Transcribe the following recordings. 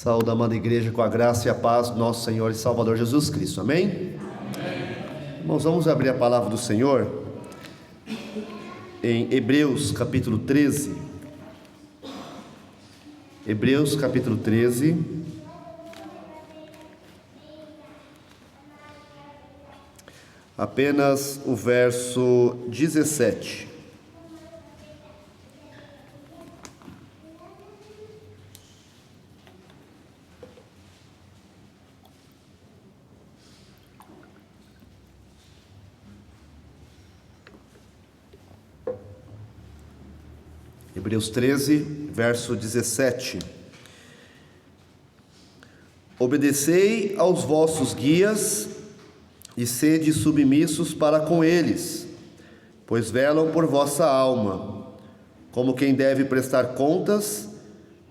Saúde a amada igreja com a graça e a paz do nosso Senhor e Salvador Jesus Cristo. Amém? Irmãos, vamos abrir a palavra do Senhor em Hebreus capítulo 13. Hebreus capítulo 13. Apenas o verso 17. Hebreus 13, verso 17. Obedecei aos vossos guias e sede submissos para com eles, pois velam por vossa alma, como quem deve prestar contas,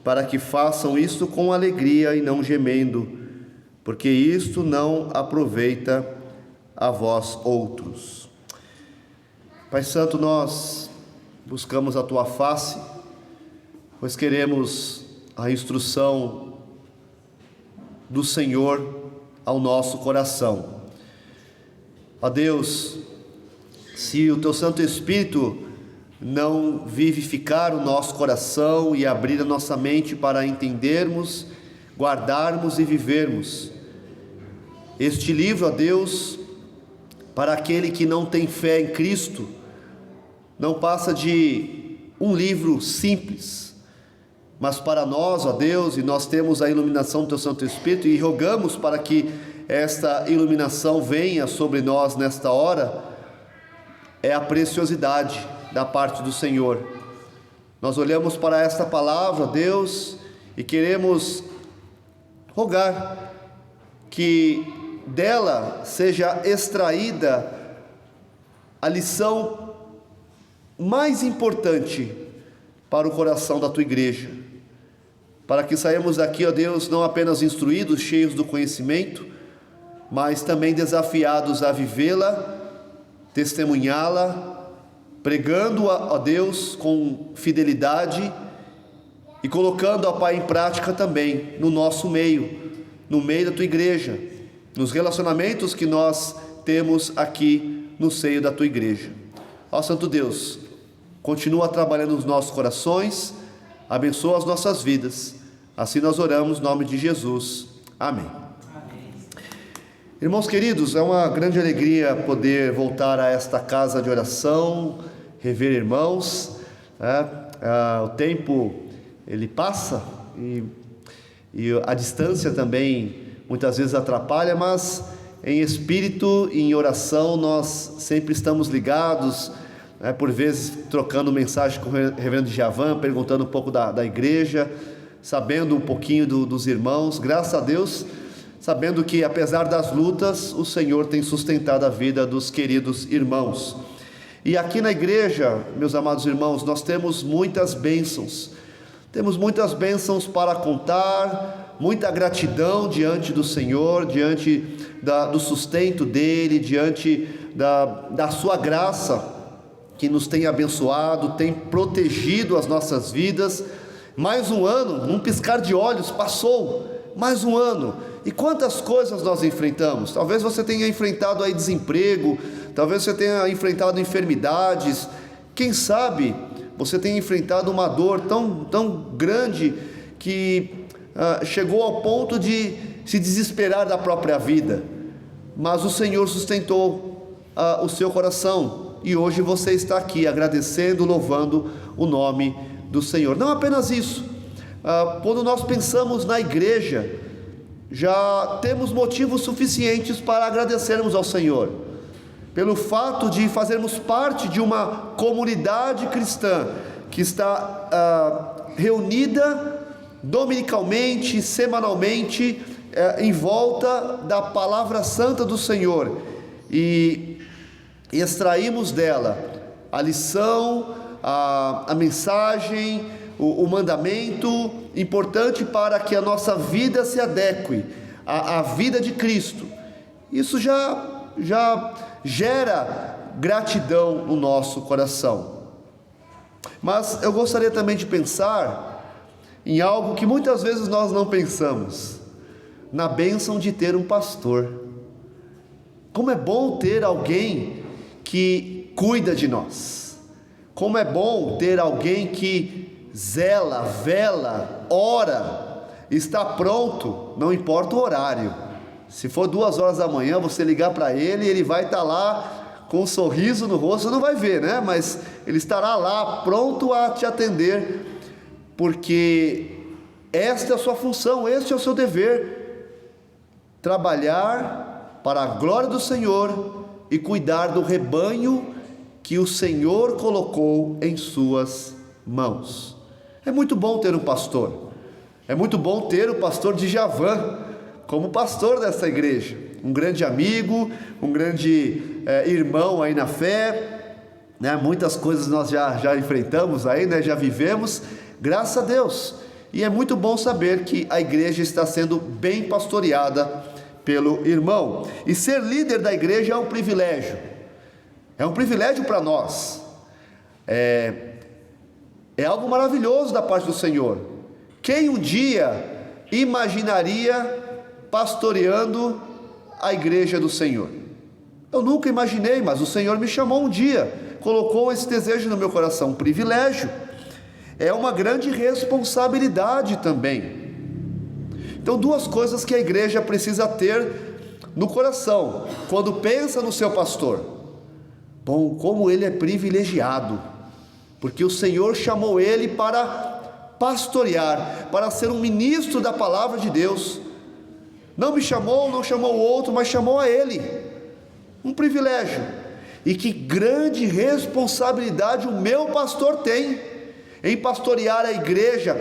para que façam isto com alegria e não gemendo, porque isto não aproveita a vós outros. Pai Santo, nós buscamos a Tua face, pois queremos a instrução do Senhor ao nosso coração. Ó Deus, se o Teu Santo Espírito não vivificar o nosso coração e abrir a nossa mente para entendermos, guardarmos e vivermos este livro, ó Deus, para aquele que não tem fé em Cristo, não passa de um livro simples, mas para nós, ó Deus, e nós temos a iluminação do Teu Santo Espírito e rogamos para que esta iluminação venha sobre nós nesta hora, é a preciosidade da parte do Senhor. Nós olhamos para esta palavra, Deus, e queremos rogar que dela seja extraída a lição mais importante para o coração da Tua igreja, para que saímos daqui, ó Deus, não apenas instruídos, cheios do conhecimento, mas também desafiados a vivê-la, testemunhá-la, pregando-a, ó Deus, com fidelidade e colocando, ó Pai, em prática também no nosso meio, no meio da Tua igreja, nos relacionamentos que nós temos aqui no seio da Tua igreja. Ó Santo Deus, continua trabalhando nos nossos corações, abençoa as nossas vidas. Assim nós oramos no nome de Jesus. Amém. Amém. Irmãos queridos, é uma grande alegria poder voltar a esta casa de oração, rever irmãos. O tempo ele passa e a distância também muitas vezes atrapalha, mas em espírito e em oração nós sempre estamos ligados, por vezes trocando mensagem com o reverendo Javan, perguntando um pouco da igreja, sabendo um pouquinho dos irmãos, graças a Deus, sabendo que apesar das lutas, o Senhor tem sustentado a vida dos queridos irmãos. E aqui na igreja, meus amados irmãos, nós temos muitas bênçãos para contar, muita gratidão diante do Senhor, diante do sustento dEle, diante da sua graça, que nos tem abençoado, tem protegido as nossas vidas. Mais um ano, num piscar de olhos, passou mais um ano, e quantas coisas nós enfrentamos. Talvez você tenha enfrentado aí desemprego, talvez você tenha enfrentado enfermidades, quem sabe você tenha enfrentado uma dor tão grande que chegou ao ponto de se desesperar da própria vida, mas o Senhor sustentou o seu coração, e hoje você está aqui agradecendo, louvando o nome do Senhor. Não apenas isso, quando nós pensamos na igreja, já temos motivos suficientes para agradecermos ao Senhor, pelo fato de fazermos parte de uma comunidade cristã, que está reunida dominicalmente, semanalmente, em volta da palavra santa do Senhor, e extraímos dela a lição, a mensagem, o mandamento importante para que a nossa vida se adeque à vida de Cristo. Isso já gera gratidão no nosso coração. Mas eu gostaria também de pensar em algo que muitas vezes nós não pensamos, na bênção de ter um pastor. Como é bom ter alguém que cuida de nós. Como é bom ter alguém que zela, vela, ora, está pronto, não importa o horário. Se for 2h da manhã, você ligar para ele, ele vai estar lá com um sorriso no rosto, você não vai ver, né? Mas ele estará lá, pronto a te atender, porque esta é a sua função, este é o seu dever, trabalhar para a glória do Senhor e cuidar do rebanho que o Senhor colocou em suas mãos. É muito bom ter um pastor, é muito bom ter o pastor Djavan como pastor dessa igreja, um grande amigo, um grande irmão aí na fé, né? Muitas coisas nós já enfrentamos aí, né? Já vivemos, graças a Deus, e é muito bom saber que a igreja está sendo bem pastoreada pelo irmão, e ser líder da igreja é um privilégio para nós, é algo maravilhoso da parte do Senhor. Quem um dia imaginaria pastoreando a igreja do Senhor? Eu nunca imaginei, mas o Senhor me chamou um dia, colocou esse desejo no meu coração, um privilégio, é uma grande responsabilidade também. Então, duas coisas que a igreja precisa ter no coração quando pensa no seu pastor: bom, como ele é privilegiado, porque o Senhor chamou ele para pastorear, para ser um ministro da palavra de Deus. Não chamou o outro, mas chamou a ele. Um privilégio. E que grande responsabilidade o meu pastor tem em pastorear a igreja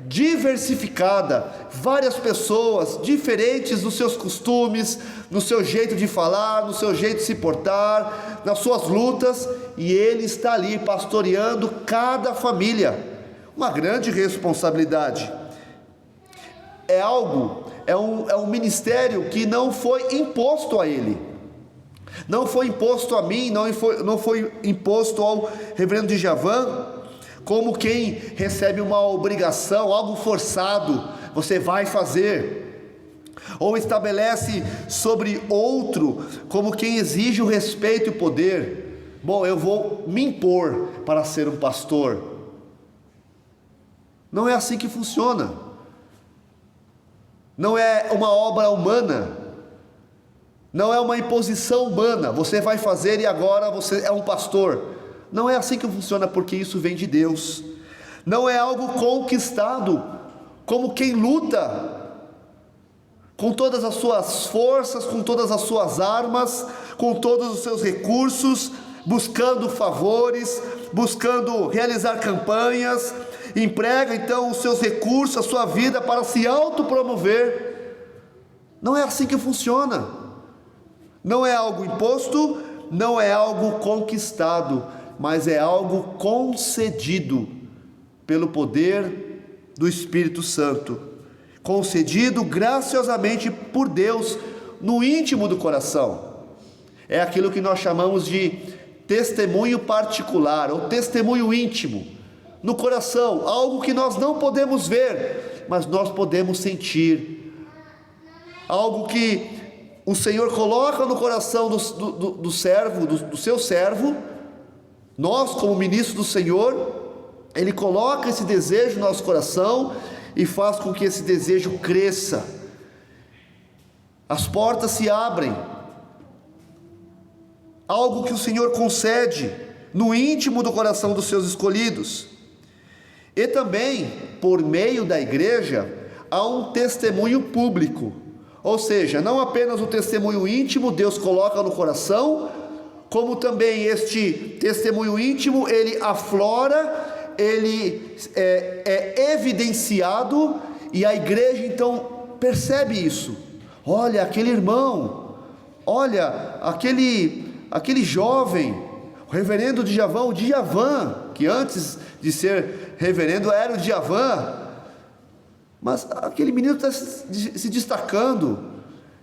diversificada, várias pessoas diferentes nos seus costumes, no seu jeito de falar, no seu jeito de se portar, nas suas lutas, e ele está ali pastoreando cada família. Uma grande responsabilidade. É um ministério que não foi imposto a ele, não foi imposto a mim, não foi imposto ao reverendo Djavan, como quem recebe uma obrigação, algo forçado, você vai fazer, ou estabelece sobre outro, como quem exige o respeito e o poder. Bom, eu vou me impor para ser um pastor. Não é assim que funciona. Não é uma obra humana, não é uma imposição humana, você vai fazer e agora você é um pastor. Não é assim que funciona, porque isso vem de Deus. Não é algo conquistado, como quem luta com todas as suas forças, com todas as suas armas, com todos os seus recursos, buscando favores, buscando realizar campanhas, emprega então os seus recursos, a sua vida para se autopromover. Não é assim que funciona. Não é algo imposto, não é algo conquistado, mas é algo concedido pelo poder do Espírito Santo, concedido graciosamente por Deus no íntimo do coração. É aquilo que nós chamamos de testemunho particular, ou testemunho íntimo, no coração, algo que nós não podemos ver, mas nós podemos sentir, algo que o Senhor coloca no coração do servo, do seu servo. Nós, como ministros do Senhor, Ele coloca esse desejo no nosso coração e faz com que esse desejo cresça. As portas se abrem, algo que o Senhor concede no íntimo do coração dos seus escolhidos. E também, por meio da igreja, há um testemunho público, ou seja, não apenas o testemunho íntimo Deus coloca no coração, como também este testemunho íntimo, ele aflora, ele é evidenciado, e a igreja então percebe isso. Olha, aquele irmão, olha, aquele jovem, o reverendo Djavan, o Djavan, que antes de ser reverendo era o Djavan, mas aquele menino está se destacando,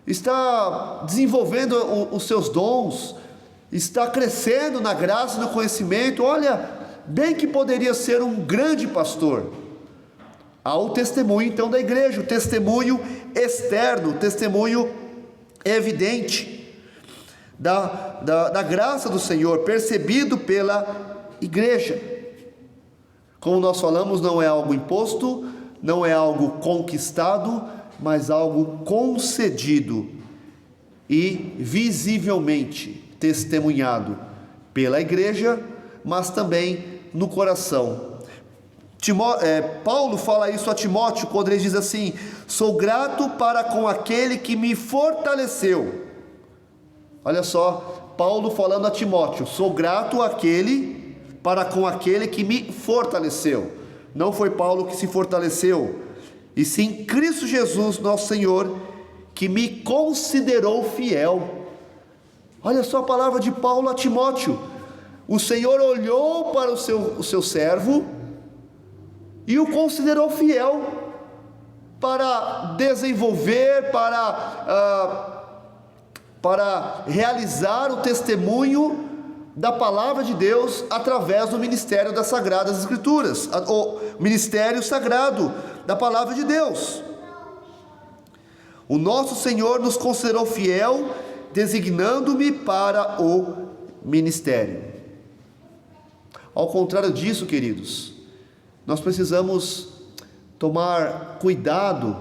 está desenvolvendo os seus dons, está crescendo na graça e no conhecimento. Olha, bem que poderia ser um grande pastor. Há o testemunho então da igreja, o testemunho externo, o testemunho evidente da graça do Senhor, percebido pela igreja. Como nós falamos, não é algo imposto, não é algo conquistado, mas algo concedido e visivelmente testemunhado pela igreja, mas também no coração. Paulo fala isso a Timóteo quando ele diz assim: sou grato para com aquele que me fortaleceu. Olha só, Paulo falando a Timóteo: sou grato para com aquele que me fortaleceu. Não foi Paulo que se fortaleceu, e sim Cristo Jesus, nosso Senhor, que me considerou fiel. Olha só a palavra de Paulo a Timóteo: o Senhor olhou para o seu servo e o considerou fiel para desenvolver, para realizar o testemunho da palavra de Deus através do ministério das Sagradas Escrituras, o ministério sagrado da palavra de Deus. O nosso Senhor nos considerou fiel, designando-me para o ministério. Ao contrário disso, queridos, nós precisamos tomar cuidado,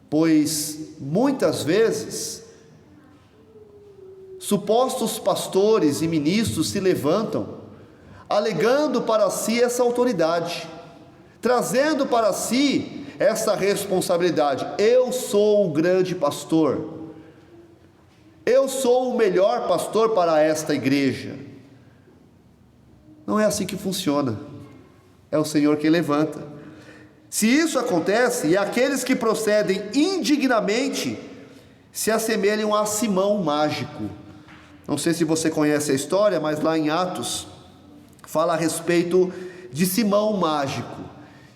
pois muitas vezes supostos pastores e ministros se levantam alegando para si essa autoridade, trazendo para si essa responsabilidade. Eu sou o grande pastor, eu sou o melhor pastor para esta igreja. Não é assim que funciona. É o Senhor que levanta. Se isso acontece, e aqueles que procedem indignamente se assemelham a Simão mágico. Não sei se você conhece a história, mas lá em Atos fala a respeito de Simão mágico,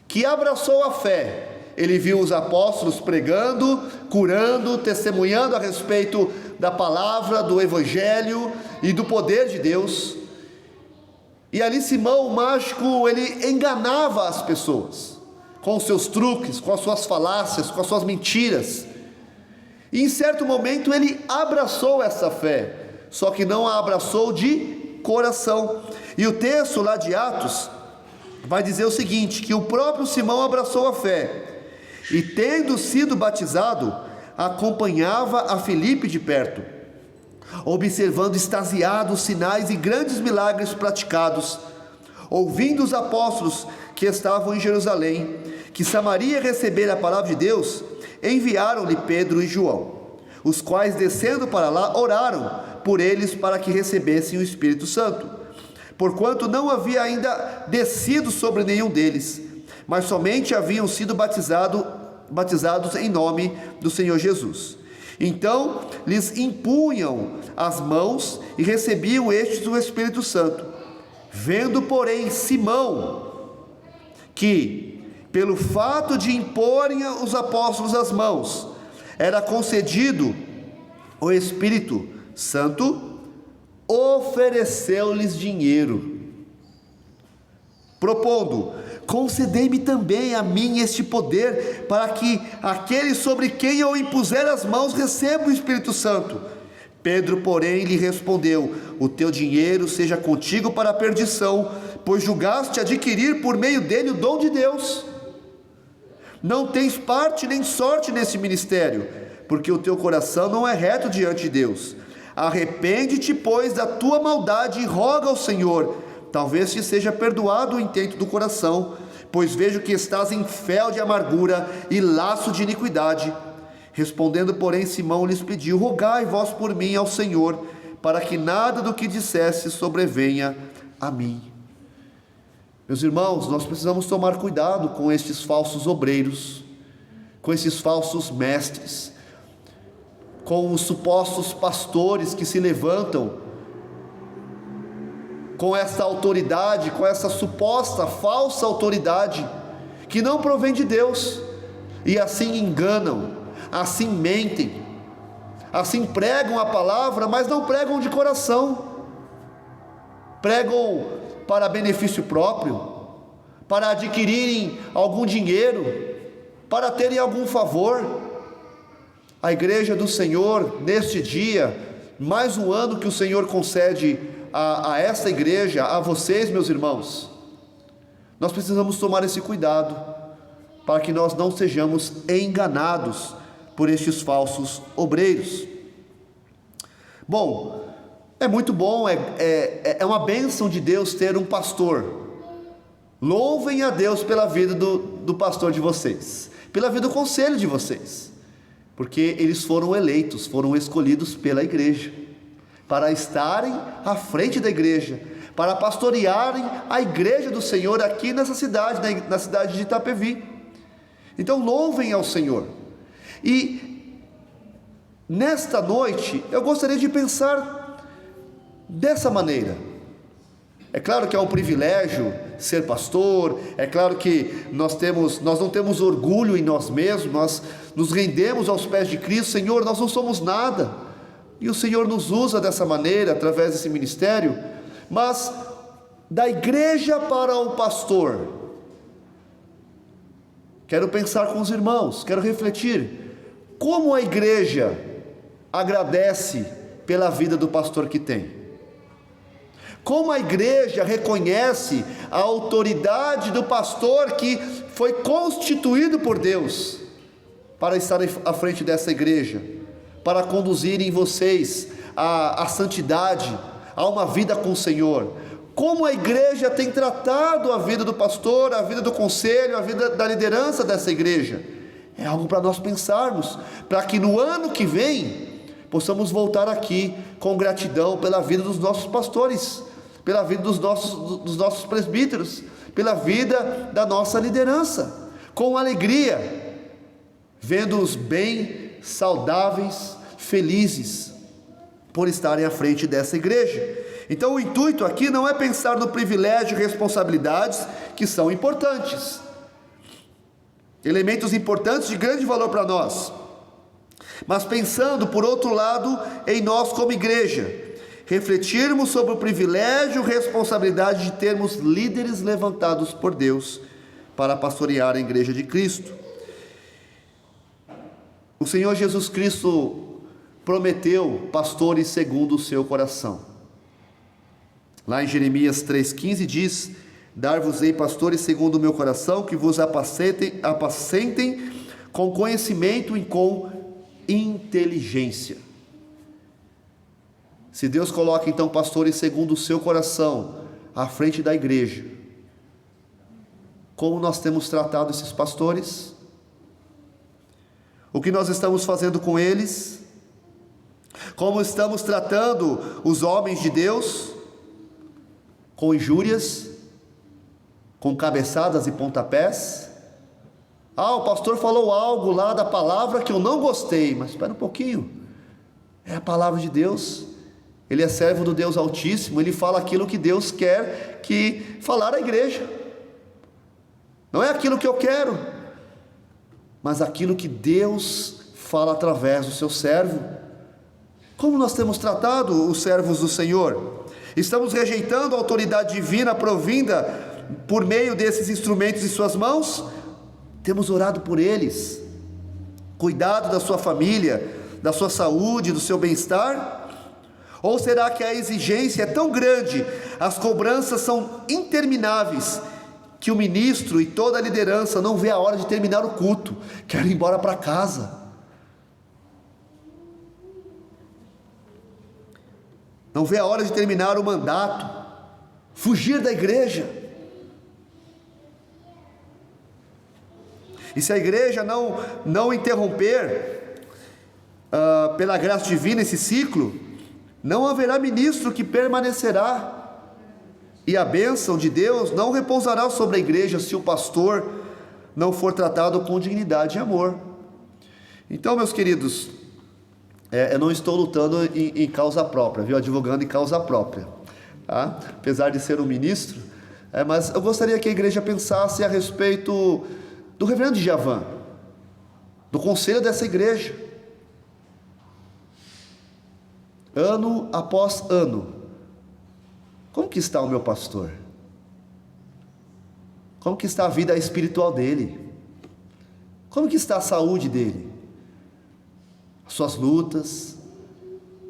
que abraçou a fé. Ele viu os apóstolos pregando, curando, testemunhando a respeito da palavra, do evangelho e do poder de Deus. E ali Simão, o mágico, ele enganava as pessoas com os seus truques, com as suas falácias, com as suas mentiras. E em certo momento ele abraçou essa fé, só que não a abraçou de coração. E o texto lá de Atos vai dizer o seguinte: que o próprio Simão abraçou a fé, e tendo sido batizado, acompanhava a Filipe de perto, observando extasiados sinais e grandes milagres praticados. Ouvindo os apóstolos que estavam em Jerusalém, que Samaria recebera a palavra de Deus, enviaram-lhe Pedro e João, os quais, descendo para lá, oraram por eles para que recebessem o Espírito Santo, porquanto não havia ainda descido sobre nenhum deles, mas somente haviam sido batizados em nome do Senhor Jesus. Então lhes impunham as mãos e recebiam estes o Espírito Santo. Vendo, porém, Simão que, pelo fato de imporem os apóstolos as mãos, era concedido o Espírito Santo, ofereceu-lhes dinheiro, propondo: concedei-me também a mim este poder, para que aquele sobre quem eu impuser as mãos receba o Espírito Santo. Pedro, porém, lhe respondeu: o teu dinheiro seja contigo para a perdição, pois julgaste adquirir por meio dele o dom de Deus. Não tens parte nem sorte nesse ministério, porque o teu coração não é reto diante de Deus. Arrepende-te, pois, da tua maldade e roga ao Senhor, talvez te seja perdoado o intento do coração, pois vejo que estás em fel de amargura e laço de iniquidade. Respondendo, porém, Simão lhes pediu: rogai vós por mim ao Senhor, para que nada do que dissesse sobrevenha a mim. Meus irmãos, nós precisamos tomar cuidado com estes falsos obreiros, com esses falsos mestres, com os supostos pastores que se levantam com essa autoridade, com essa suposta falsa autoridade, que não provém de Deus, e assim enganam, assim mentem, assim pregam a palavra, mas não pregam de coração, pregam para benefício próprio, para adquirirem algum dinheiro, para terem algum favor. A igreja do Senhor, neste dia, mais um ano que o Senhor concede a esta igreja, a vocês, meus irmãos, nós precisamos tomar esse cuidado, para que nós não sejamos enganados por estes falsos obreiros. Bom, é muito bom, é uma bênção de Deus ter um pastor. Louvem a Deus pela vida do pastor de vocês, pela vida do conselho de vocês, porque eles foram eleitos, foram escolhidos pela igreja, para estarem à frente da igreja, para pastorearem a igreja do Senhor aqui nessa cidade, na cidade de Itapevi. Então louvem ao Senhor. E nesta noite eu gostaria de pensar dessa maneira. É claro que é um privilégio ser pastor, é claro que nós não temos orgulho em nós mesmos, nós nos rendemos aos pés de Cristo. Senhor, nós não somos nada, e o Senhor nos usa dessa maneira, através desse ministério. Mas da igreja para o pastor, quero pensar com os irmãos, quero refletir, como a igreja agradece pela vida do pastor que tem. Como a igreja reconhece a autoridade do pastor que foi constituído por Deus para estar à frente dessa igreja, para conduzirem vocês à santidade, a uma vida com o Senhor. Como a igreja tem tratado a vida do pastor, a vida do conselho, a vida da liderança dessa igreja. É algo para nós pensarmos, para que no ano que vem possamos voltar aqui com gratidão pela vida dos nossos pastores, pela vida dos nossos presbíteros, pela vida da nossa liderança, com alegria, vendo-os bem, saudáveis, felizes, por estarem à frente dessa igreja. Então o intuito aqui não é pensar no privilégio e responsabilidades que são importantes, elementos importantes de grande valor para nós, mas pensando por outro lado em nós como igreja, refletirmos sobre o privilégio e responsabilidade de termos líderes levantados por Deus para pastorear a igreja de Cristo. O Senhor Jesus Cristo prometeu pastores segundo o seu coração. Lá em Jeremias 3,15 diz: dar-vos-ei pastores segundo o meu coração, que vos apacentem com conhecimento e com inteligência. Se Deus coloca então pastores segundo o seu coração à frente da igreja, como nós temos tratado esses pastores? O que nós estamos fazendo com eles? Como estamos tratando os homens de Deus? Com injúrias, com cabeçadas e pontapés? O pastor falou algo lá da palavra que eu não gostei, mas espera um pouquinho, é a palavra de Deus, ele é servo do Deus Altíssimo, ele fala aquilo que Deus quer que falar à igreja, não é aquilo que eu quero, mas aquilo que Deus fala através do seu servo. Como nós temos tratado os servos do Senhor? Estamos rejeitando a autoridade divina provinda por meio desses instrumentos em suas mãos? Temos orado por eles, cuidado da sua família, da sua saúde, do seu bem-estar? Ou será que a exigência é tão grande, as cobranças são intermináveis, que o ministro e toda a liderança não vê a hora de terminar o culto, quer ir embora para casa? Não vê a hora de terminar o mandato, fugir da igreja? E se a igreja não interromper, pela graça divina, esse ciclo, não haverá ministro que permanecerá, e a bênção de Deus não repousará sobre a igreja se o pastor não for tratado com dignidade e amor. Então, meus queridos, eu não estou lutando em causa própria, viu? Advogando em causa própria, tá? Apesar de ser um ministro, mas eu gostaria que a igreja pensasse a respeito do reverendo Djavan, do conselho dessa igreja, ano após ano. Como que está o meu pastor? Como que está a vida espiritual dele? Como que está a saúde dele? As suas lutas,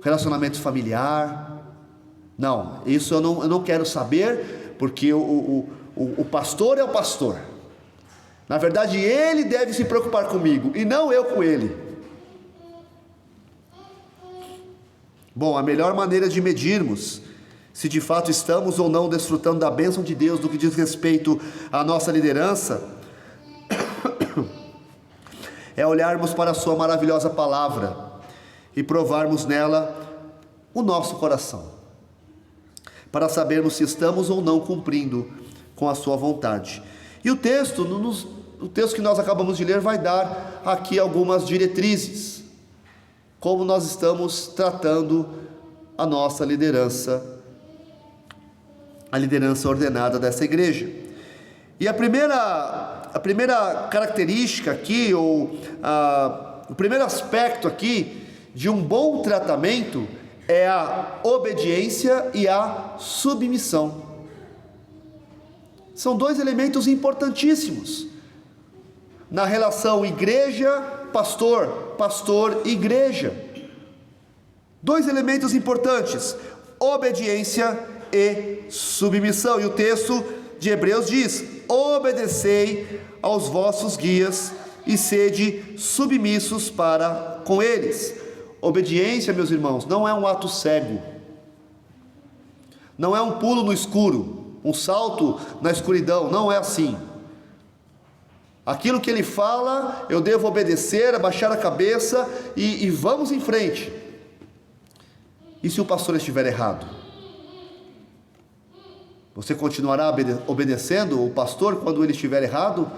relacionamento familiar? Não, isso eu não quero saber, porque o pastor é o pastor. Na verdade, ele deve se preocupar comigo, e não eu com ele. Bom, a melhor maneira de medirmos se de fato estamos ou não desfrutando da bênção de Deus no que diz respeito à nossa liderança, é olharmos para a sua maravilhosa palavra e provarmos nela o nosso coração, para sabermos se estamos ou não cumprindo com a sua vontade. E o texto que nós acabamos de ler vai dar aqui algumas diretrizes, como nós estamos tratando a nossa liderança, a liderança ordenada dessa igreja. E a primeira característica aqui, o primeiro aspecto aqui de um bom tratamento é a obediência e a submissão. São dois elementos importantíssimos na relação igreja-pastor, pastor-igreja. Dois elementos importantes: obediência e submissão. E o texto de Hebreus diz: obedecei aos vossos guias e sede submissos para com eles. Obediência, meus irmãos, não é um ato cego, não é um pulo no escuro, um salto na escuridão, não é assim. Aquilo que ele fala, eu devo obedecer, abaixar a cabeça e vamos em frente. E se o pastor estiver errado? Você continuará obedecendo o pastor quando ele estiver errado?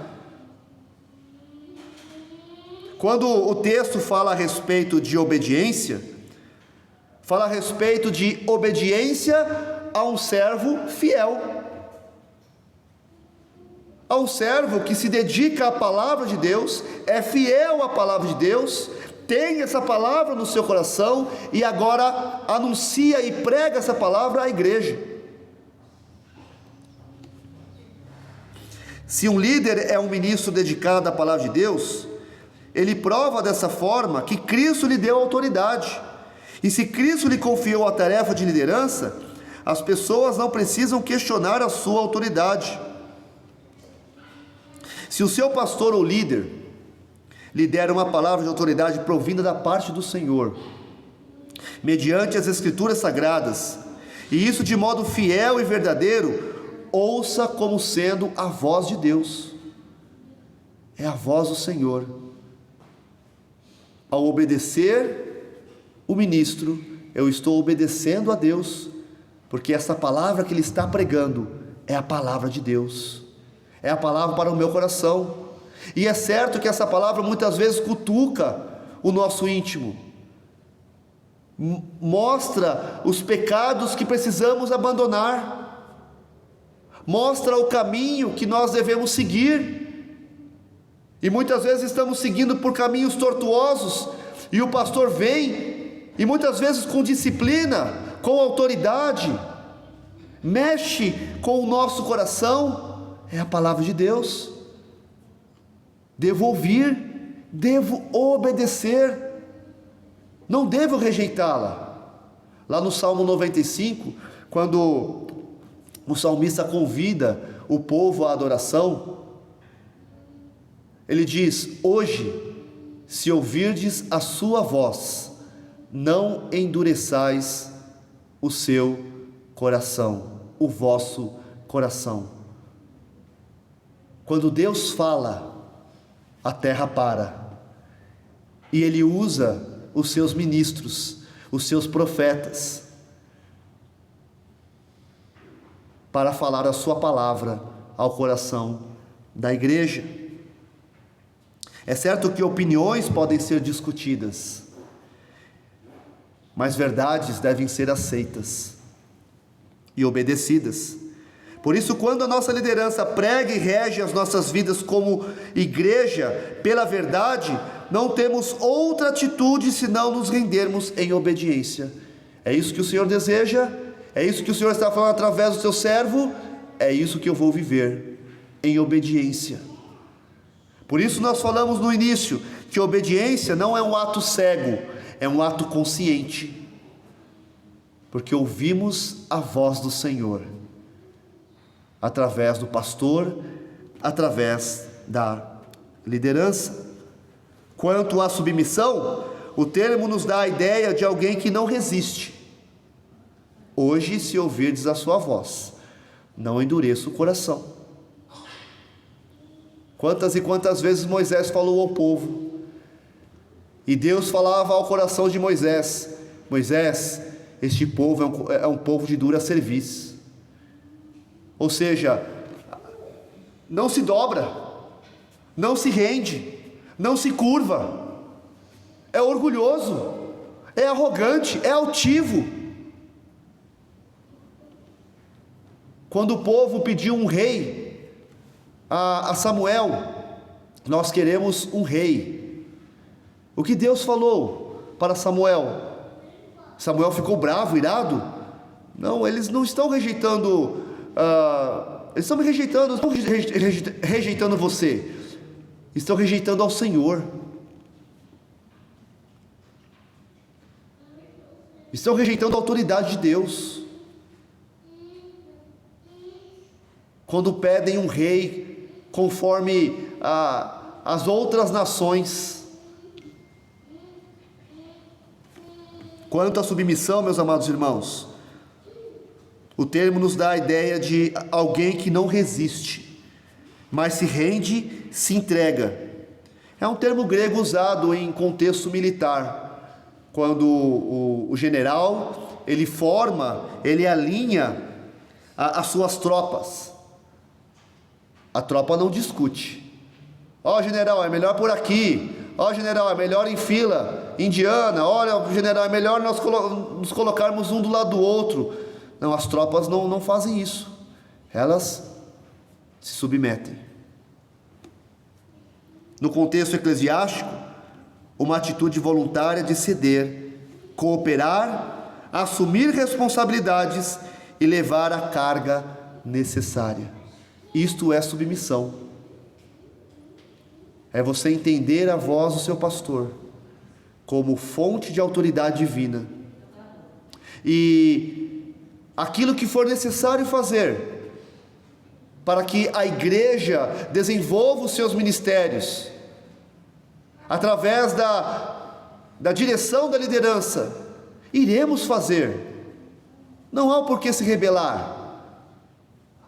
Quando o texto fala a respeito de obediência, fala a respeito de obediência a um servo fiel, a um servo que se dedica à palavra de Deus, é fiel à palavra de Deus, tem essa palavra no seu coração e agora anuncia e prega essa palavra à igreja. Se um líder é um ministro dedicado à palavra de Deus, ele prova dessa forma que Cristo lhe deu autoridade. E se Cristo lhe confiou a tarefa de liderança, as pessoas não precisam questionar a sua autoridade. Se o seu pastor ou líder lhe der uma palavra de autoridade provinda da parte do Senhor, mediante as Escrituras Sagradas, e isso de modo fiel e verdadeiro, ouça como sendo a voz de Deus. É a voz do Senhor. Ao obedecer o ministro, eu estou obedecendo a Deus, porque essa palavra que ele está pregando é a palavra de Deus, é a palavra para o meu coração. E é certo que essa palavra muitas vezes cutuca o nosso íntimo, mostra os pecados que precisamos abandonar, mostra o caminho que nós devemos seguir. E muitas vezes estamos seguindo por caminhos tortuosos, e o pastor vem, e muitas vezes com disciplina, com autoridade, mexe com o nosso coração. É a palavra de Deus. Devo ouvir, devo obedecer, não devo rejeitá-la. Lá no Salmo 95, quando o salmista convida o povo à adoração, ele diz: hoje, se ouvirdes a sua voz, não endureçais o seu coração, o vosso coração. Quando Deus fala, a terra para, e Ele usa os seus ministros, os seus profetas, para falar a sua palavra ao coração da igreja. É certo que opiniões podem ser discutidas, mas verdades devem ser aceitas e obedecidas. Por isso, quando a nossa liderança prega e rege as nossas vidas como igreja pela verdade, não temos outra atitude senão nos rendermos em obediência. É isso que o Senhor deseja, é isso que o Senhor está falando através do seu servo, é isso que eu vou viver. em obediência. Por isso nós falamos no início que obediência não é um ato cego, é um ato consciente, porque ouvimos a voz do Senhor, através do pastor, através da liderança. Quanto à submissão, o termo nos dá a ideia de alguém que não resiste. Hoje, se ouvirdes a sua voz, não endureça o coração. Quantas e quantas vezes Moisés falou ao povo, e Deus falava ao coração de Moisés: Moisés, este povo é um povo de dura cerviz. Ou seja, não se dobra, não se rende, não se curva, é orgulhoso, é arrogante, é altivo. Quando o povo pediu um rei a Samuel: nós queremos um rei. O que Deus falou para Samuel? Samuel ficou bravo, irado? Não, eles não estão rejeitando, eles estão rejeitando você, estão rejeitando ao Senhor, estão rejeitando a autoridade de Deus. Quando pedem um rei conforme as outras nações. Quanto à submissão, meus amados irmãos, o termo nos dá a ideia de alguém que não resiste, mas se rende, se entrega. É um termo grego usado em contexto militar, quando o general, ele alinha as suas tropas. A tropa não discute. Ó, general, é melhor por aqui. Ó, general, é melhor em fila indiana. Olha, general, é melhor nós nos colocarmos um do lado do outro. Não, as tropas não fazem isso. Elas se submetem. No contexto eclesiástico, uma atitude voluntária de ceder, cooperar, assumir responsabilidades e levar a carga necessária. Isto é submissão. É você entender a voz do seu pastor como fonte de autoridade divina, e aquilo que for necessário fazer para que a igreja desenvolva os seus ministérios, através da direção da liderança, iremos fazer. Não há o porquê se rebelar.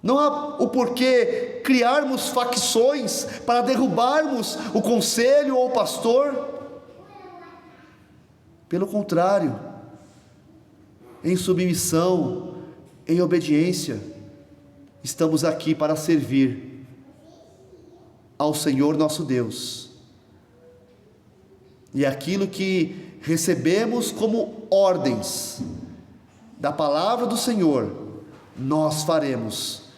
Não há o porquê criarmos facções para derrubarmos o conselho ou o pastor. Pelo contrário, em submissão, em obediência, estamos aqui para servir ao Senhor nosso Deus. E aquilo que recebemos como ordens da palavra do Senhor, nós faremos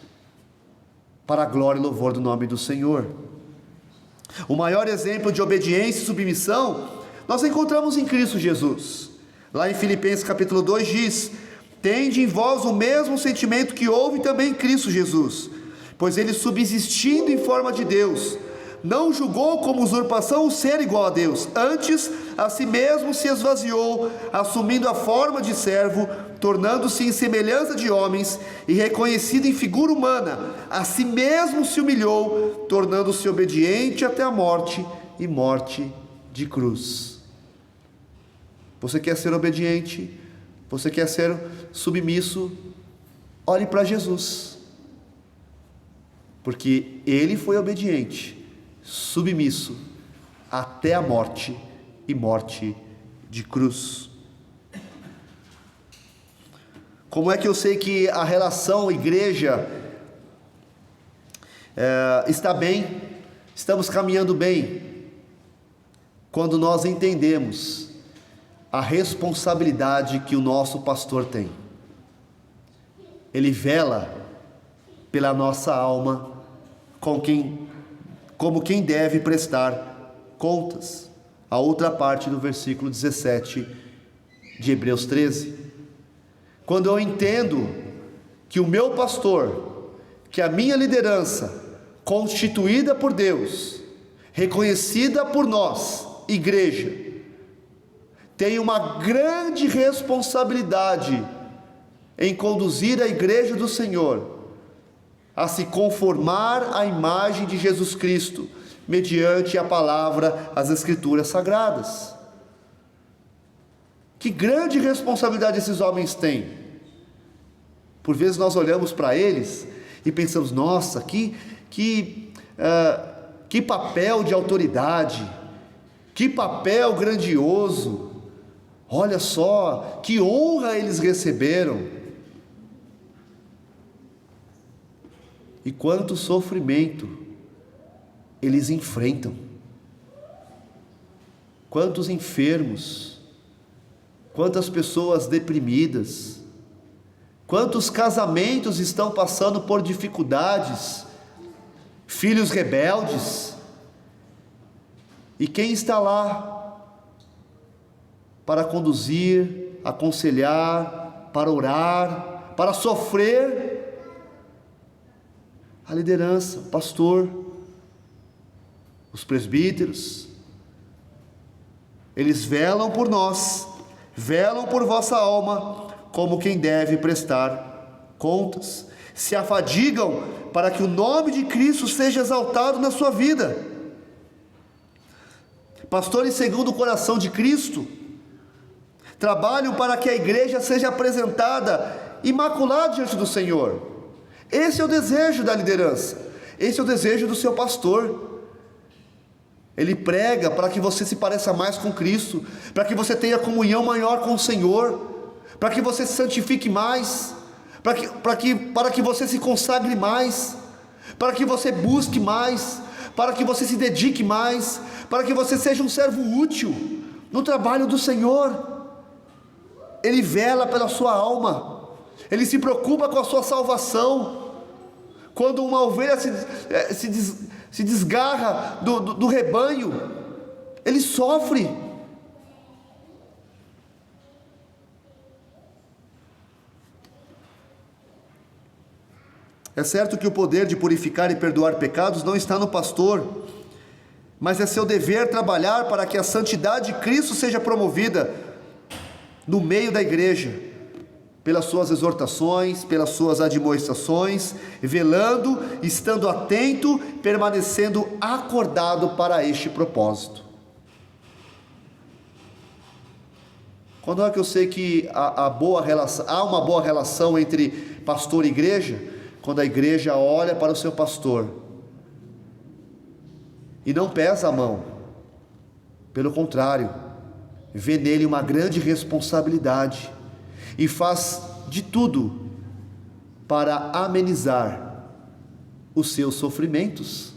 para a glória e louvor do nome do Senhor. O maior exemplo de obediência e submissão nós encontramos em Cristo Jesus. Lá em Filipenses capítulo 2 diz: tende em vós o mesmo sentimento que houve também em Cristo Jesus, pois ele, subsistindo em forma de Deus, não julgou como usurpação o ser igual a Deus, antes a si mesmo se esvaziou, assumindo a forma de servo, tornando-se em semelhança de homens, e reconhecido em figura humana, a si mesmo se humilhou, tornando-se obediente até a morte, e morte de cruz. Você quer ser obediente? Você quer ser submisso? Olhe para Jesus, porque ele foi obediente, submisso até a morte, e morte de cruz. Como é que eu sei que a relação igreja está bem, estamos caminhando bem? Quando nós entendemos a responsabilidade que o nosso pastor tem. Ele vela pela nossa alma, como quem deve prestar contas. A outra parte do versículo 17 de Hebreus 13. Quando eu entendo que o meu pastor, que a minha liderança, constituída por Deus, reconhecida por nós, igreja, tem uma grande responsabilidade em conduzir a igreja do Senhor a se conformar à imagem de Jesus Cristo, mediante a palavra, as Escrituras Sagradas. Que grande responsabilidade esses homens têm. Por vezes nós olhamos para eles e pensamos, nossa, que papel de autoridade, que papel grandioso, olha só, que honra eles receberam. E quanto sofrimento eles enfrentam, quantos enfermos, quantas pessoas deprimidas, quantos casamentos estão passando por dificuldades, filhos rebeldes, e quem está lá para conduzir, aconselhar, para orar, para sofrer? A liderança, o pastor, os presbíteros. Eles velam por nós, velam por vossa alma, como quem deve prestar contas. Se afadigam para que o nome de Cristo seja exaltado na sua vida. Pastores segundo o coração de Cristo trabalham para que a igreja seja apresentada imaculada diante do Senhor. Esse é o desejo da liderança, esse é o desejo do seu pastor. Ele prega para que você se pareça mais com Cristo, para que você tenha comunhão maior com o Senhor, para que você se santifique mais, para que você se consagre mais, para que você busque mais, para que você se dedique mais, para que você seja um servo útil no trabalho do Senhor. Ele vela pela sua alma, ele se preocupa com a sua salvação. Quando uma ovelha se desgarra do rebanho, ele sofre. É certo que o poder de purificar e perdoar pecados não está no pastor, mas é seu dever trabalhar para que a santidade de Cristo seja promovida no meio da igreja, pelas suas exortações, pelas suas admoestações, velando, estando atento, permanecendo acordado para este propósito. Quando é que eu sei que há uma boa relação entre pastor e igreja? Quando a igreja olha para o seu pastor e não pesa a mão, pelo contrário, vê nele uma grande responsabilidade e faz de tudo para amenizar os seus sofrimentos,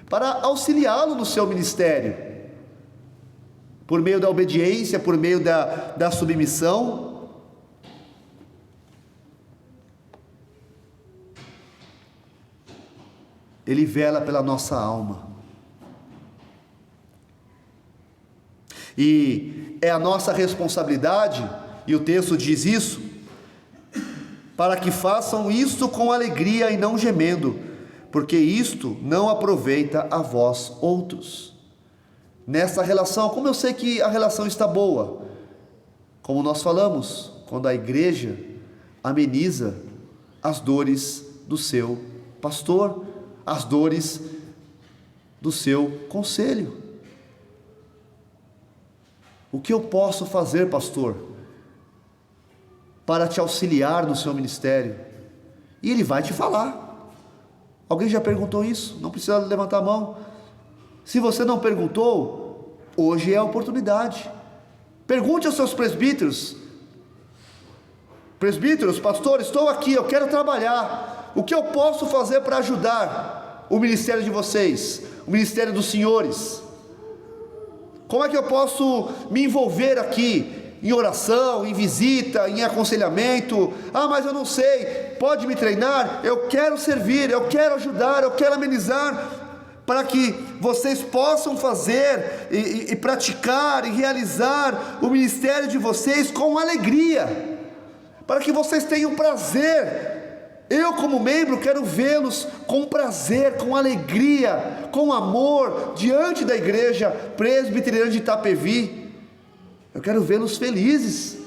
para auxiliá-lo no seu ministério, por meio da obediência, por meio da submissão. Ele vela pela nossa alma, e é a nossa responsabilidade, e o texto diz isso, para que façam isto com alegria e não gemendo, porque isto não aproveita a vós outros. Nessa relação, como eu sei que a relação está boa? Como nós falamos, quando a igreja ameniza as dores do seu pastor, as dores do seu conselho. O que eu posso fazer, pastor, para te auxiliar no seu ministério? E ele vai te falar. Alguém já perguntou isso? Não precisa levantar a mão. Se você não perguntou, hoje é a oportunidade. Pergunte aos seus presbíteros: presbíteros, pastor, estou aqui, eu quero trabalhar. O que eu posso fazer para ajudar o ministério de vocês, o ministério dos senhores? Como é que eu posso me envolver aqui em oração, em visita, em aconselhamento? Ah, mas eu não sei. Pode me treinar? Eu quero servir, eu quero ajudar, eu quero amenizar, para que vocês possam fazer e praticar e realizar o ministério de vocês com alegria, para que vocês tenham prazer Eu, como membro, quero vê-los com prazer, com alegria, com amor, diante da igreja presbiteriana de Itapevi. Eu quero vê-los felizes.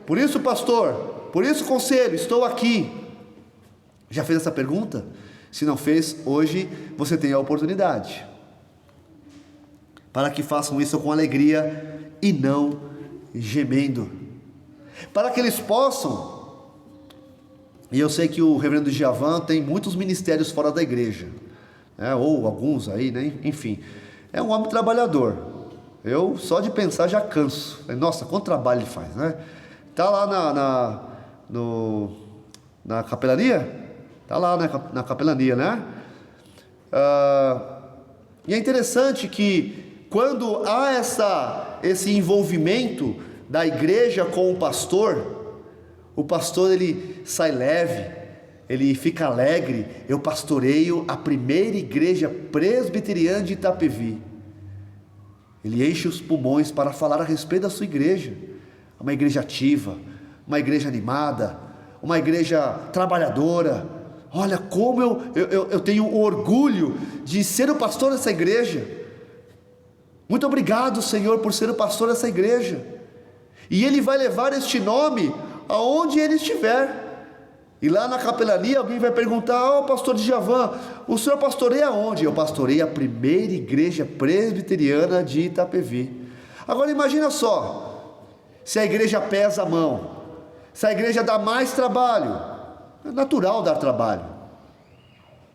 Por isso, pastor, por isso, conselho, estou aqui. Já fez essa pergunta? Se não fez, hoje você tem a oportunidade. Para que façam isso com alegria e não gemendo. Para que eles possam... E eu sei que o reverendo Djavan tem muitos ministérios fora da igreja, né? Ou alguns aí, né? Enfim, é um homem trabalhador. Eu só de pensar já canso. Nossa, quanto trabalho ele faz, né? Está lá na capelania? Está lá na capelania, né? E é interessante que quando há esse envolvimento da igreja com o pastor ele sai leve, ele fica alegre. Eu pastoreio a primeira igreja presbiteriana de Itapevi. Ele enche os pulmões para falar a respeito da sua igreja. Uma igreja ativa, uma igreja animada, uma igreja trabalhadora. Olha como eu tenho orgulho de ser o pastor dessa igreja. Muito obrigado, Senhor, por ser o pastor dessa igreja. E ele vai levar este nome aonde ele estiver. E lá na capelania alguém vai perguntar: pastor Djavan, o senhor pastoreia onde? Eu pastorei a primeira igreja presbiteriana de Itapevi. Agora imagina só, se a igreja pesa a mão, se a igreja dá mais trabalho. É natural dar trabalho,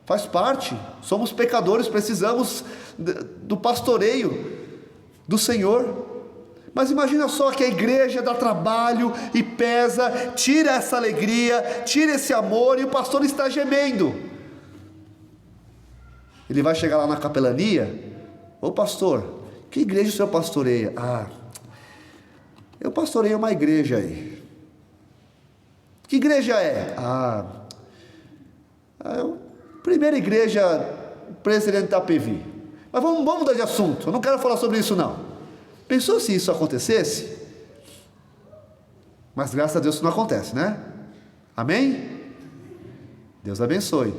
faz parte, somos pecadores, precisamos do pastoreio do Senhor. Mas imagina só que a igreja dá trabalho e pesa, tira essa alegria, tira esse amor, e o pastor está gemendo. Ele vai chegar lá na capelania: ô pastor, que igreja o senhor pastoreia? Eu pastoreio uma igreja aí. Que igreja é? É a primeira igreja presbiteriana de Itapevi. Mas vamos mudar de assunto, eu não quero falar sobre isso não. Pensou se isso acontecesse? Mas graças a Deus isso não acontece, né? Amém? Deus abençoe.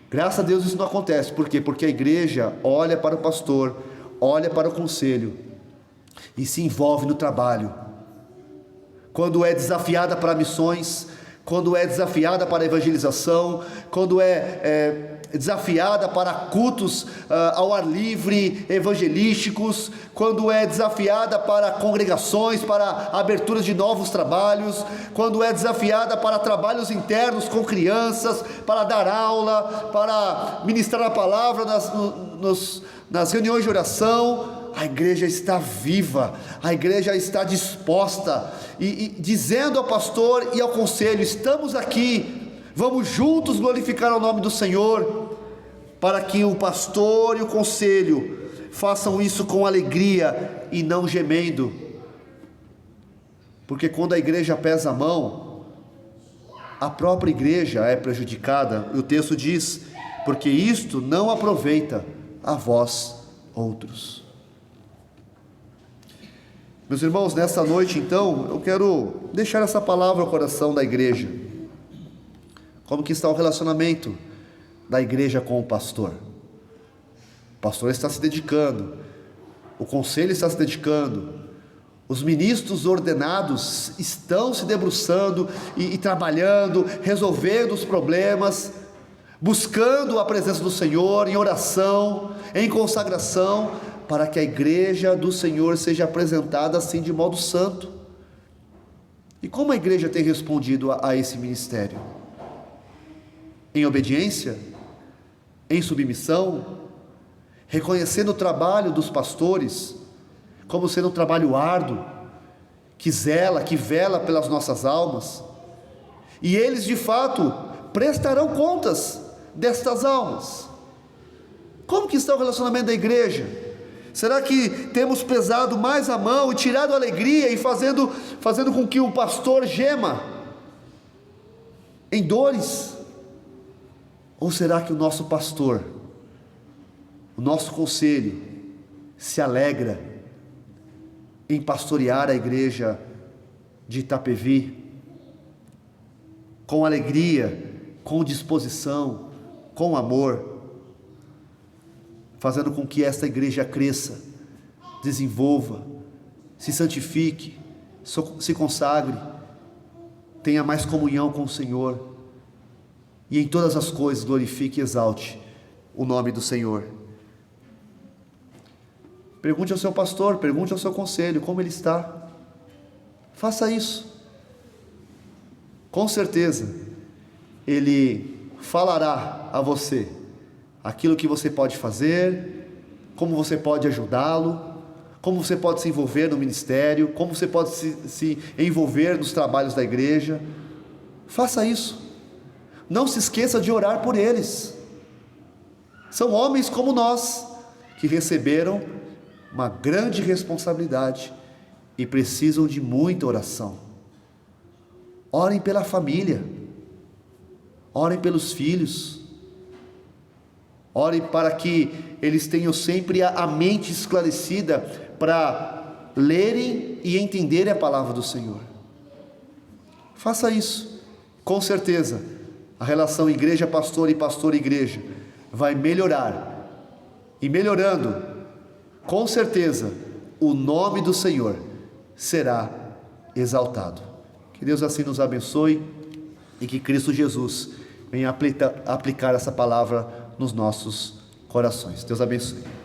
Graças a Deus isso não acontece. Por quê? Porque a igreja olha para o pastor, olha para o conselho e se envolve no trabalho. Quando é desafiada para missões, quando é desafiada para evangelização, quando é desafiada para cultos ao ar livre, evangelísticos, quando é desafiada para congregações, para abertura de novos trabalhos, quando é desafiada para trabalhos internos com crianças, para dar aula, para ministrar a palavra nas reuniões de oração, a igreja está viva, a igreja está disposta, e dizendo ao pastor e ao conselho: estamos aqui, vamos juntos glorificar o nome do Senhor, para que o pastor e o conselho façam isso com alegria e não gemendo, porque quando a igreja pesa a mão, a própria igreja é prejudicada. E o texto diz: porque isto não aproveita a vós outros. Meus irmãos, nesta noite então, eu quero deixar essa palavra ao coração da igreja. Como que está o relacionamento da igreja com o pastor? O pastor está se dedicando, o conselho está se dedicando, os ministros ordenados estão se debruçando e trabalhando, resolvendo os problemas, buscando a presença do Senhor em oração, em consagração, para que a igreja do Senhor seja apresentada assim de modo santo. E como a igreja tem respondido a esse ministério? Em obediência? Em submissão? Reconhecendo o trabalho dos pastores como sendo um trabalho árduo, que vela pelas nossas almas, e eles de fato prestarão contas destas almas. Como que está o relacionamento da igreja? Será que temos pesado mais a mão e tirado a alegria e fazendo com que o pastor gema em dores? Ou será que o nosso pastor, o nosso conselho, se alegra em pastorear a igreja de Itapevi, com alegria, com disposição, com amor, fazendo com que esta igreja cresça, desenvolva, se santifique, se consagre, tenha mais comunhão com o Senhor, e em todas as coisas glorifique e exalte o nome do Senhor. Pergunte ao seu pastor, pergunte ao seu conselho como ele está. Faça isso. Com certeza, ele falará a você aquilo que você pode fazer, como você pode ajudá-lo, como você pode se envolver no ministério, como você pode se envolver nos trabalhos da igreja. Faça isso. Não se esqueça de orar por eles. São homens como nós, que receberam uma grande responsabilidade e precisam de muita oração. Orem pela família, orem pelos filhos, orem para que eles tenham sempre a mente esclarecida para lerem e entenderem a palavra do Senhor. Faça isso. Com certeza, a relação igreja-pastor e pastor-igreja vai melhorar. E melhorando, com certeza, o nome do Senhor será exaltado. Que Deus assim nos abençoe e que Cristo Jesus venha aplicar essa palavra nos nossos corações. Deus abençoe.